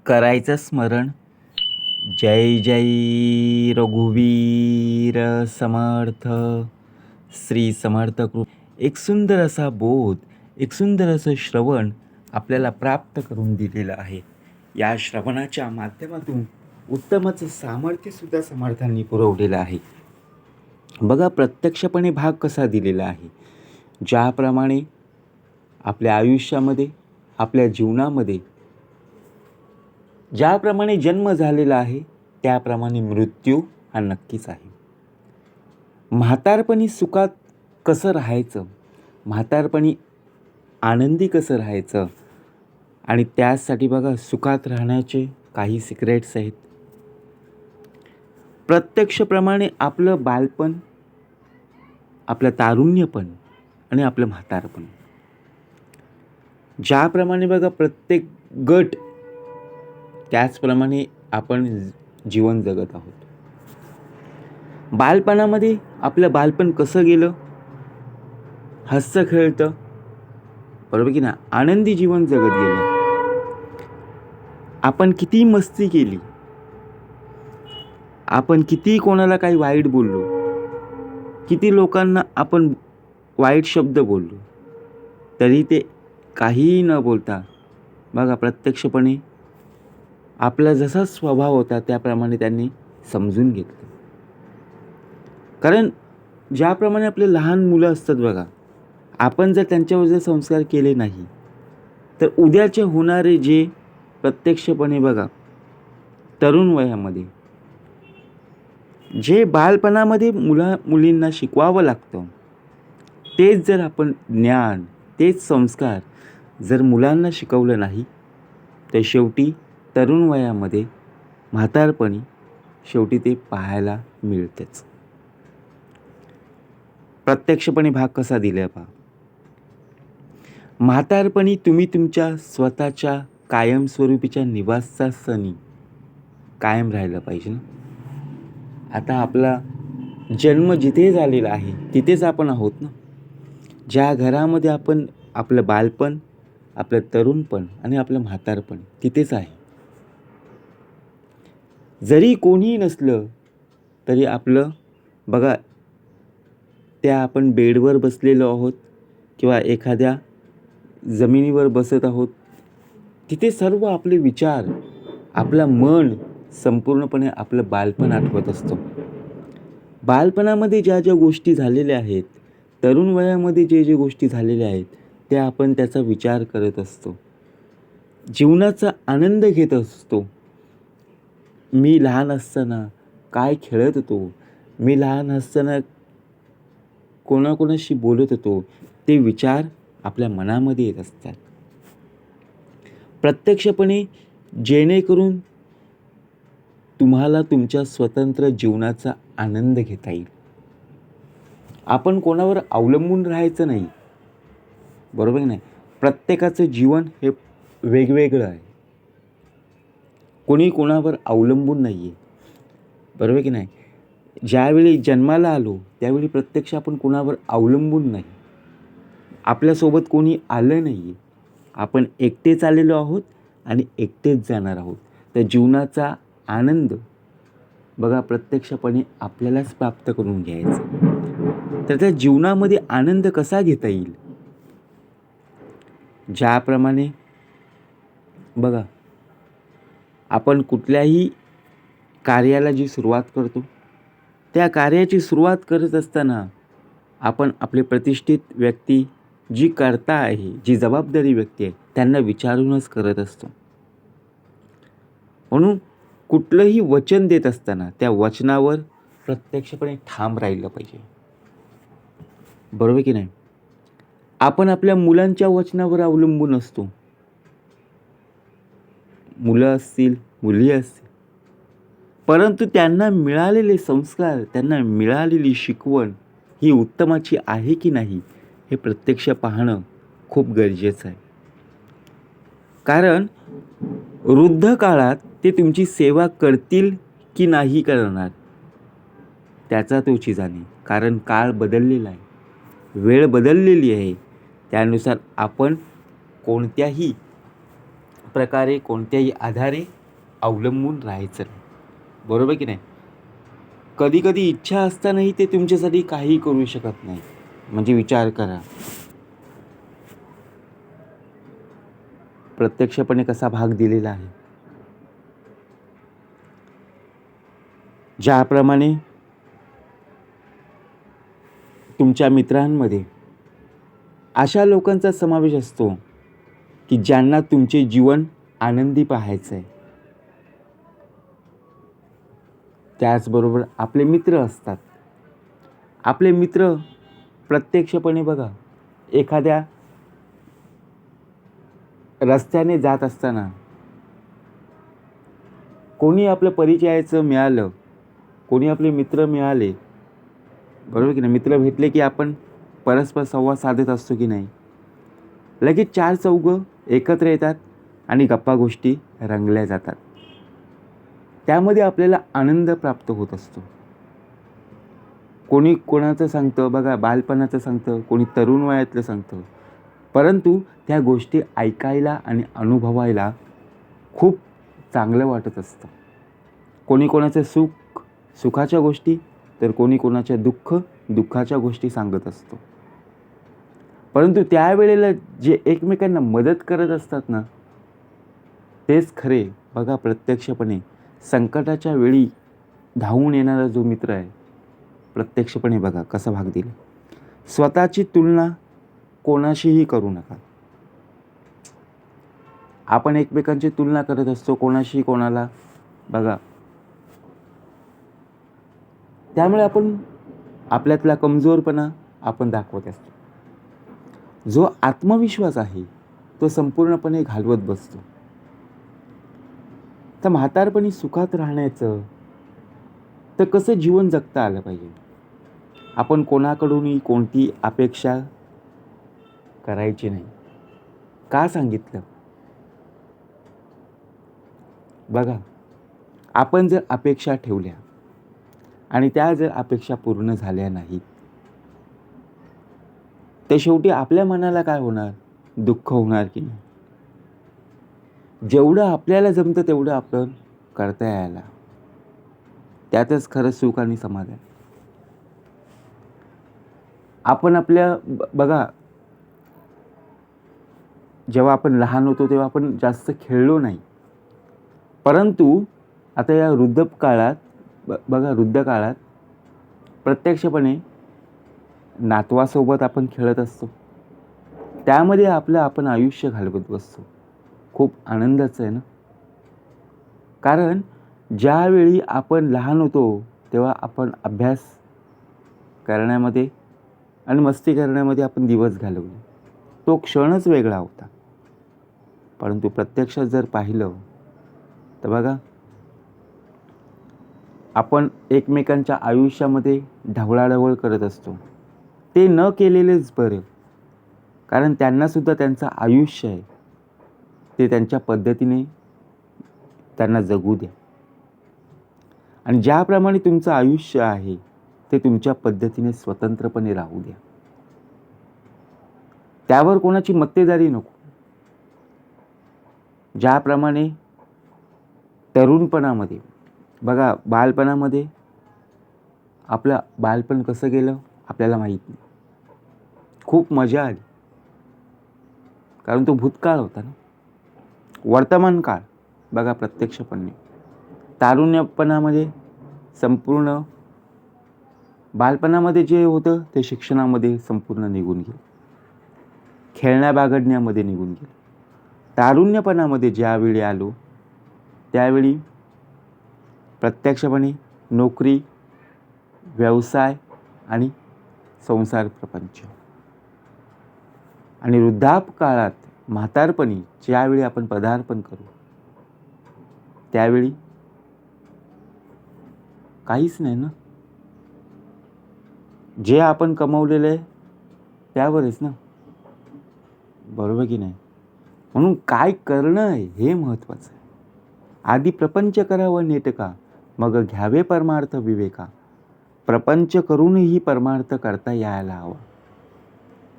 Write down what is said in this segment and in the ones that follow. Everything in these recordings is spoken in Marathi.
करायचं स्मरण. जय जय रघुवीर समर्थ. श्री समर्थ कृप. एक सुंदर असा बोध, एक सुंदर असं श्रवण आपल्याला प्राप्त करून दिलेलं आहे. या श्रवणाच्या माध्यमातून उत्तमच सामर्थ्यसुद्धा समर्थांनी पुरवलेलं आहे. बघा, प्रत्यक्षपणे भाग कसा दिलेला आहे. ज्याप्रमाणे आपल्या आयुष्यामध्ये, आपल्या जीवनामध्ये ज्याप्रमाणे जन्म झालेला आहे त्याप्रमाणे मृत्यू हा नक्कीच आहे. म्हातारपणी सुखात कसं राहायचं, म्हातारपणी आनंदी कसं राहायचं, आणि त्यासाठी बघा सुखात राहण्याचे काही सिक्रेट्स आहेत. प्रत्यक्षप्रमाणे आपलं बालपण, आपलं तारुण्यपण आणि आपलं म्हातारपण, ज्याप्रमाणे बघा प्रत्येक गट त्याचप्रमाणे आपण जीवन जगत आहोत. बालपणामध्ये आपलं बालपण कसं गेलं, हसतं खेळतं, बरोबर की ना, आनंदी जीवन जगत गेलं. आपण किती मस्ती केली, आपण किती कोणाला काही वाईट बोललो, किती लोकांना आपण वाईट शब्द बोललो, तरी ते काहीही न बोलता बघा प्रत्यक्षपणे आपला जसा स्वभाव होता त्याप्रमाणे त्यांनी समजून घेतलं. कारण ज्याप्रमाणे आपले लहान मुलं असतात बघा, आपण जर त्यांच्यावर जर संस्कार केले नाही तर उद्याचे होणारे जे प्रत्यक्षपणे बघा तरुण वयामध्ये जे बालपणामध्ये मुलींना शिकवावं लागतं, तेच जर आपण ज्ञान, तेच संस्कार जर मुलांना शिकवलं नाही तर शेवटी तरुण वयामध्ये म्हातारपणी शेवटी ते पाहायला मिळतेच. प्रत्यक्षपणे भाग कसा दिलाय पहा. म्हातारपणी तुम्ही तुमच्या स्वतःच्या कायमस्वरूपीच्या निवासस्थानी कायम राहिलं पाहिजे ना. आता आपला जन्म जिथे झालेला आहे तिथेच आपण आहोत ना. ज्या घरामध्ये आपण आपलं बालपण, आपलं तरुणपण आणि आपलं म्हातारपण तिथेच आहे. जरी कोणीही नसलं तरी आपलं बघा, त्या आपण बेडवर बसलेलो आहोत किंवा एखाद्या जमिनीवर बसत आहोत, तिथे सर्व आपले विचार, आपलं मन संपूर्णपणे आपलं बालपण आठवत असतं. बालपणामध्ये ज्या ज्या गोष्टी झालेल्या आहेत, तरुण वयामध्ये जे जे गोष्टी झालेल्या आहेत त्या आपण त्याचा विचार करत असतो, जीवनाचा आनंद घेत असतो. मी लहान असताना काय खेळत होतो, मी लहान असताना कोणाकोणाशी बोलत होतो, ते विचार आपल्या मनामध्ये येत असतात प्रत्यक्षपणे, जेणेकरून तुम्हाला तुमच्या स्वतंत्र जीवनाचा आनंद घेता येईल. आपण कोणावर अवलंबून राहायचं नाही, बरोबर नाही. प्रत्येकाचं जीवन हे वेगवेगळं आहे, कोणी कोणावर अवलंबून नाही आहे, बरोबर की नाही. ज्यावेळी जन्माला आलो त्यावेळी प्रत्यक्ष आपण कोणावर अवलंबून नाही, आपल्यासोबत कोणी आलं नाही आहे, आपण एकटेच आलेलो आहोत आणि एकटेच जाणार आहोत. तर जीवनाचा आनंद बघा प्रत्यक्षपणे आपल्यालाच प्राप्त करून घ्यायचा. तर त्या जीवनामध्ये आनंद कसा घेता येईल, ज्याप्रमाणे बघा आपण कुठल्याही कार्याला जी सुरुवात करतो, त्या कार्याची सुरुवात करत असताना आपण आपले प्रतिष्ठित व्यक्ती, जी कर्ता आहे, जी जबाबदारी व्यक्ती आहे, त्यांना विचारूनच करत असतो. म्हणून कुठलंही वचन देत असताना त्या वचनावर प्रत्यक्षपणे ठाम राहिलं पाहिजे, बरोबर की नाही. आपण आपल्या मुलांच्या वचनावर अवलंबून असतो, मुलं असतील, मुली असतील, परंतु त्यांना मिळालेले संस्कार, त्यांना मिळालेली शिकवण ही उत्तमाची आहे की नाही हे प्रत्यक्ष पाहणं खूप गरजेचं आहे. कारण वृद्ध काळात ते तुमची सेवा करतील की नाही करणार त्याचा तोची जाणे. कारण काळ बदललेला आहे, वेळ बदललेली आहे, त्यानुसार आपण कोणत्याही प्रकारे कोणत्याही आधारे अवलंबून राहायचं नाही. बरोबर की नाही? कधी कधी इच्छा असतानाही ते तुमच्यासाठी काही करू शकत नाही. म्हणजे विचार करा, प्रत्यक्षपणे कसा भाग दिलेला आहे. ज्याप्रमाणे तुमच्या मित्रांमध्ये अशा लोकांचा समावेश असतो की ज्यांना तुमचे जीवन आनंदी पाहायचं आहे. त्याचबरोबर आपले मित्र असतात. आपले मित्र प्रत्यक्षपणे बघा, एखाद्या रस्त्याने जात असताना कोणी आपलं परिचयाचं मिळालं, कोणी आपले मित्र मिळाले, बरोबर की नाही? मित्र भेटले की आपण परस्पर संवाद साधत असतो की नाही? लगेच चार चौघं एकत्र येतात आणि गप्पा गोष्टी रंगल्या जातात. त्यामध्ये आपल्याला आनंद प्राप्त होत असतो. कोणी कोणाचं सांगतं बघा, बालपणाचं सांगतं, कोणी तरुण वयातलं सांगतं, परंतु त्या गोष्टी ऐकायला आणि अनुभवायला खूप चांगलं वाटत असतं. कोणी कोणाचं सुख सुखाच्या गोष्टी, तर कोणी कोणाच्या दुःखाच्या गोष्टी सांगत असतो. परंतु त्यावेळेला जे एकमेकांना मदत करत असतात ना, तेच खरे बघा. प्रत्यक्षपणे संकटाच्या वेळी धावून येणारा जो मित्र आहे, प्रत्यक्षपणे बघा कसा भाग दिला. स्वतःची तुलना कोणाशीही करू नका. आपण एकमेकांची तुलना करत असतो कोणाशी कोणाला बघा. त्यामुळे आपण आपल्यातला कमजोरपणा आपण दाखवत असतो. जो आत्मविश्वास आहे तो संपूर्णपणे घालवत बसतो. तर म्हातारपणी सुखात राहण्याचं तर कसं जीवन जगता आलं पाहिजे. आपण कोणाकडूनही कोणती अपेक्षा करायची नाही. का सांगितलं बघा, आपण जर अपेक्षा ठेवल्या आणि त्या जर अपेक्षा पूर्ण झाल्या नाहीत, तर शेवटी आपल्या मनाला काय होणार? दुःख होणार की नाही? जेवढं आपल्याला जमतं तेवढं आपण करता यायला, त्यातच खरं सुख आणि समाधान. आपण आपल्या बघा, जेव्हा आपण लहान होतो तेव्हा आपण जास्त खेळलो नाही. परंतु आता या वृद्ध काळात बघा, वृद्ध काळात प्रत्यक्षपणे नातवासोबत आपण खेळत असतो. त्यामध्ये आपण आयुष्य घालवत बसतो. खूप आनंदाचं आहे ना. कारण ज्यावेळी आपण लहान होतो तेव्हा आपण अभ्यास करण्यामध्ये आणि मस्ती करण्यामध्ये आपण दिवस घालवले. तो क्षणच वेगळा होता. परंतु प्रत्यक्षात जर पाहिलं तर बघा, आपण एकमेकांच्या आयुष्यामध्ये ढवळाढवळ करत असतो. ते न केलेलेच बरं. कारण त्यांनासुद्धा त्यांचं आयुष्य आहे, ते त्यांच्या पद्धतीने त्यांना जगू द्या. आणि ज्याप्रमाणे तुमचं आयुष्य आहे ते तुमच्या पद्धतीने स्वतंत्रपणे राहू द्या. त्यावर कोणाची मक्तेदारी नको. ज्याप्रमाणे तरुणपणामध्ये बघा, बालपणामध्ये आपलं बालपण कसं गेलं आपल्याला माहीत नाही. खूप मजा आली, कारण तो भूतकाळ होता ना. वर्तमान काळ बघा, प्रत्यक्षपणे तारुण्यपणामध्ये संपूर्ण बालपणामध्ये जे होतं ते शिक्षणामध्ये संपूर्ण निघून गेलं, खेळण्या बागडण्यामध्ये निघून गेलं. तारुण्यपणामध्ये ज्यावेळी आलो त्यावेळी प्रत्यक्षपणे नोकरी, व्यवसाय आणि संसार प्रपंच. आणि वृद्धापकाळात म्हातारपणी ज्यावेळी आपण पदार्पण करू त्यावेळी काहीच नाही ना. जे आपण कमवलेलं आहे त्यावरच ना, बरोबर की नाही? म्हणून काय करणं आहे हे महत्त्वाचं आहे. आधी प्रपंच करावं नेटका, मग घ्यावे परमार्थ विवेका. प्रपंच करूनही परमार्थ करता यायला हवा,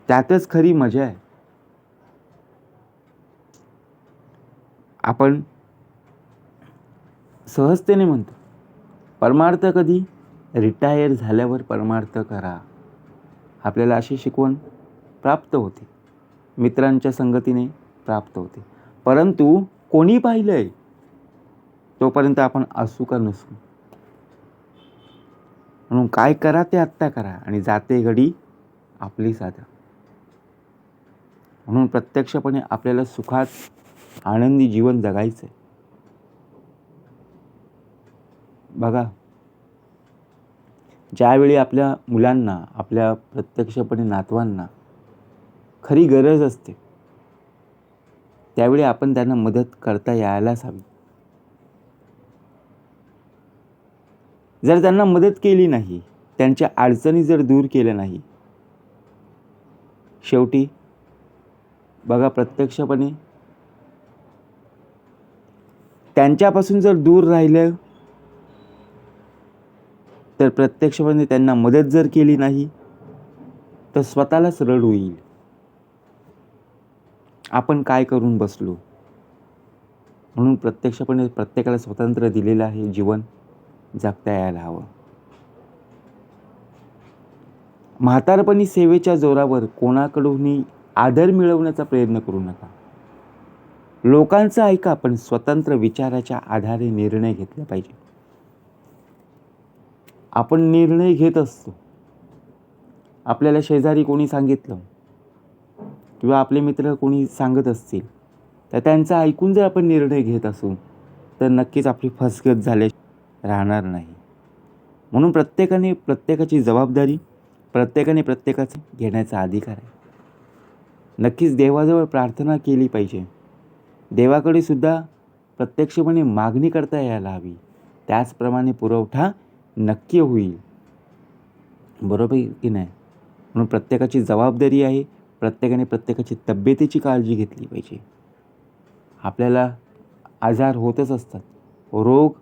त्यातच खरी मजा आहे. आपण सहजतेने म्हणतो, परमार्थ कधी? रिटायर झाल्यावर परमार्थ करा. आपल्याला अशी शिकवण प्राप्त होते, मित्रांच्या संगतीने प्राप्त होते. परंतु कोणी पाहिलंय तोपर्यंत आपण असू का नसू. म्हणून काय करा ते आत्ता करा आणि जाते घडी आपली साधा. म्हणून प्रत्यक्षपणे आपल्याला सुखात आनंदी जीवन जगायचं आहे. बघा, ज्यावेळी आपल्या मुलांना, आपल्या प्रत्यक्षपणे नातवांना खरी गरज असते, त्यावेळी आपण त्यांना मदत करता यायलाच हवी. जर त्यांना मदत केली नाही, त्यांच्या अडचणी जर दूर केल्या नाही, शेवटी बघा प्रत्यक्षपणे त्यांच्यापासून जर दूर राहिलं, तर प्रत्यक्षपणे त्यांना मदत जर केली नाही तर स्वतःलाच रड होईल. आपण काय करून बसलो. म्हणून प्रत्यक्षपणे प्रत्येकाला स्वतंत्र दिलेलं आहे, जीवन जगता यायला हवं. म्हातारपणी सेवेच्या जोरावर कोणाकडूनही आदर मिळवण्याचा प्रयत्न करू नका. लोकांचं ऐका, पण स्वतंत्र विचाराच्या आधारे निर्णय घेतला पाहिजे. आपण निर्णय घेत असतो. आपल्याला शेजारी कोणी सांगितलं किंवा आपले मित्र कोणी सांगत असतील, तर त्यांचं ऐकून जर आपण निर्णय घेत असू तर नक्कीच आपली फसगत झाले राहणार नाही. म्हणून प्रत्येकाने प्रत्येकाची जबाबदारी, प्रत्येकाने प्रत्येकाचा घेण्याचा अधिकार आहे. नक्कीच देवाजवळ प्रार्थना केली पाहिजे. देवाकडे सुद्धा प्रत्यक्षपणे मागणी करता यायला हवी. त्याचप्रमाणे पुरवठा नक्की होईल. बरोबर की नाही? म्हणून प्रत्येकाची जबाबदारी आहे. प्रत्येकाने प्रत्येकाची तब्येतीची काळजी घेतली पाहिजे. आपल्याला आजार होतच असतात. रोग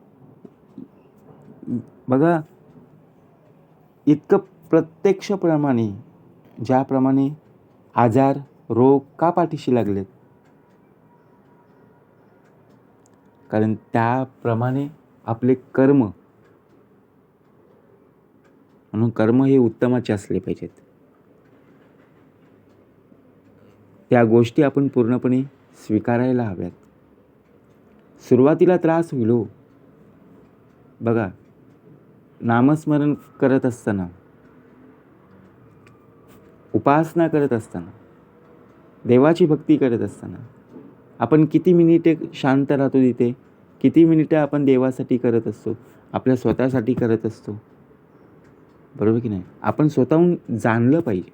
बघा, इतकं प्रत्यक्षप्रमाणे ज्याप्रमाणे आजार, रोग का पाठीशी लागलेत? कारण त्याप्रमाणे आपले कर्म, म्हणून कर्म हे उत्तमाचे असले पाहिजेत. त्या गोष्टी आपण पूर्णपणे स्वीकारायला हव्यात. सुरुवातीला त्रास होईल हो. बघा, नामस्मरण करत असताना, उपासना करत असताना, देवाची भक्ती करत असताना आपण किती मिनिटे शांत राहतो तिथे, किती मिनिटे आपण देवासाठी करत असतो, आपल्या स्वतःसाठी करत असतो. बरोबर की नाही? आपण स्वतःहून जाणलं पाहिजे,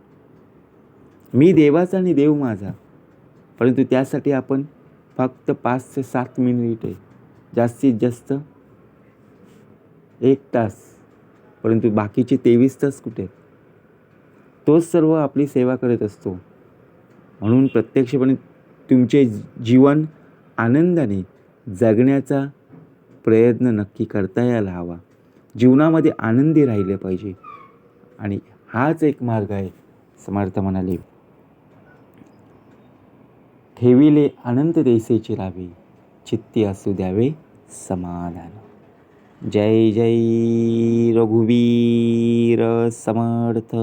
मी देवाचा आणि देव माझा. परंतु त्यासाठी आपण फक्त 5 ते 7 मिनिटे, जास्तीत जास्त 1 तास, परंतु बाकीचे 23 तास कुठे? तोच सर्व आपली सेवा करत असतो. म्हणून प्रत्यक्षपणे तुमचे जीवन आनंदाने जगण्याचा प्रयत्न नक्की करता यायला हवा. जीवनामध्ये आनंदी राहिले पाहिजे आणि हाच एक मार्ग आहे. समर्थ म्हणाले, ठेविले अनंत देसेची रावे, चित्ती असू द्यावे समाधान. जय जय रघुवीर समर्थ.